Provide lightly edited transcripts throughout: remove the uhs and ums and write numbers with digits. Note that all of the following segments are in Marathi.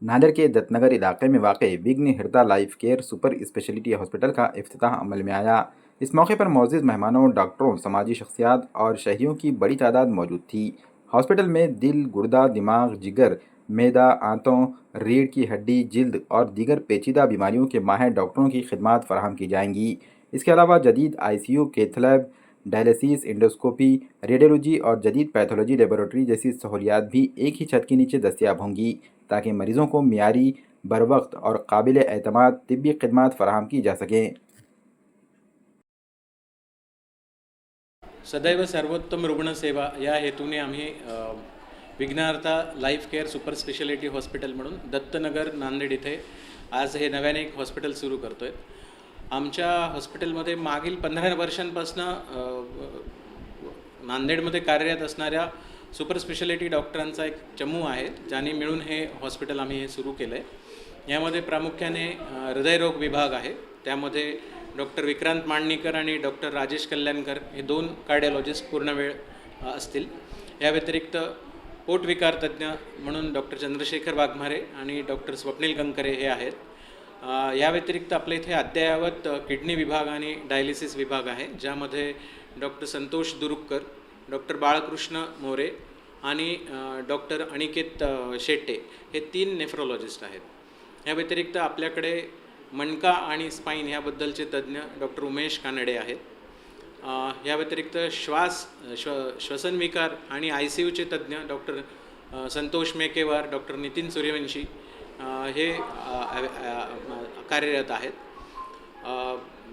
नांदेड़ के दत्तनगर इलाके में वाक़ विघ्न हृदय life care super speciality hospital का इफ्तिताह अमल में आया। इस मौके पर मौजूद मेहमानों, डॉक्टरों, समाजी शख्सियात और शहरियों की बड़ी तादाद मौजूद थी। हॉस्पिटल में दिल, गुर्दा, दिमाग, जिगर, मैदा, आंतों, रीढ़ की हड्डी, जिल्द और दीगर पेचीदा बीमारियों के माहिर डॉक्टरों की खिदमत फराहम की जाएंगी। इसके अलावा जदीद ICU, cath lab, dialysis, endoscopy, radiology और जदीद पैथोलॉजी लेबोरेटरी जैसी सहूलियात भी एक ही छत के नीचे दस्तियाब होंगी, ताकि मरीजों को मियारी, बरवक्त और काबिल एतमाद तिब्बी खिदमत फराहम की जा सकें। सदैव सर्वोत्तम रुग्णसेवा या हेतूने आम्ही विघ्नहर्ता life care super speciality hospital म्हणून दत्तनगर नांदेड इथे आज हे नव्याने एक हॉस्पिटल सुरू करतो आहे। आमच्या हॉस्पिटलमध्ये मागील 15 वर्षांपासून नांदेडमध्ये कार्यरत असणाऱ्या सुपर स्पेशालिटी डॉक्टरांचा एक चमू आहे, ज्यांनी मिळून हे हॉस्पिटल आम्ही हे सुरू केलं आहे। यामध्ये प्रामुख्याने हृदयरोग विभाग आहे, त्यामध्ये डॉक्टर विक्रांत मांडणीकर आणि डॉक्टर राजेश कल्याणकर हे 2 कार्डिओलॉजिस्ट पूर्ण वेळ असतील। या व्यतिरिक्त पोटविकार तज्ञ म्हणून डॉक्टर चंद्रशेखर वाघमारे आणि डॉक्टर स्वप्नील कंकरे हे आहेत। या व्यतिरिक्त आपल्या इथे अद्ययावत किडनी विभाग आणि डायलिसिस विभाग आहे, ज्यामध्ये डॉक्टर संतोष दुरुक्कर, डॉक्टर बाळकृष्ण मोरे आणि डॉक्टर अनिकेत शेट्टे हे 3 नेफ्रोलॉजिस्ट आहेत। या व्यतिरिक्त आपल्याकडे मणका आणि स्पाइन याबद्दलचे तज्ञ डॉक्टर उमेश कानडे आहेत। या व्यतिरिक्त श्वसन विकार आणि ICUचे तज्ञ डॉक्टर संतोष मेकेवार, डॉक्टर नितीन सूर्यवंशी हे कार्यरत आहेत।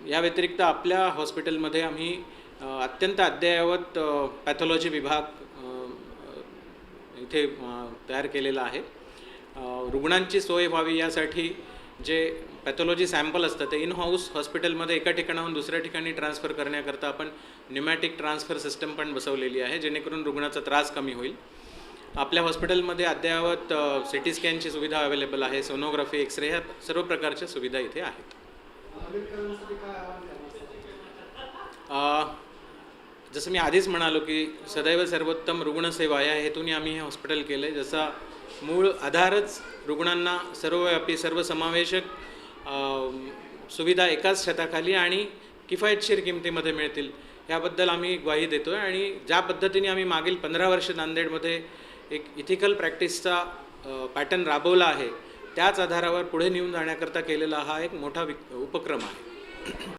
या व्यतिरिक्त आपल्या हॉस्पिटलमध्ये आम्ही अत्यंत अद्ययावत पॅथॉलॉजी विभाग इथे तयार केलेला आहे। रुग्णांची सोय व्हावी यासाठी जे पॅथॉलॉजी सॅम्पल असतं ते इन हाऊस हॉस्पिटलमध्ये एका ठिकाणाहून दुसऱ्या ठिकाणी ट्रान्सफर करण्याकरता आपण न्यूमॅटिक ट्रान्सफर सिस्टम पण बसवलेली आहे, जेणेकरून रुग्णाचा त्रास कमी होईल। आपल्या हॉस्पिटलमध्ये अद्ययावत CT स्कॅनची सुविधा अवेलेबल आहे, सोनोग्राफी, एक्सरे ह्या सर्व प्रकारच्या सुविधा इथे आहेत। जसं मी आधीच म्हणालो की सदैव सर्वोत्तम रुग्णसेवा या हेतूने आम्ही हे हॉस्पिटल केलं आहे। जसा मूळ आधारच रुग्णांना सर्वव्यापी सर्वसमावेशक सुविधा एकाच छताखाली आणि किफायतशीर किमतीमध्ये मिळतील याबद्दल आम्ही ग्वाही देतो आहे। आणि ज्या पद्धतीने आम्ही मागील 15 वर्ष नांदेडमध्ये एक इथिकल प्रॅक्टिसचा पॅटर्न राबवला आहे, त्याच आधारावर पुढे नेऊन जाण्याकरता केलेला हा एक मोठा उपक्रम आहे।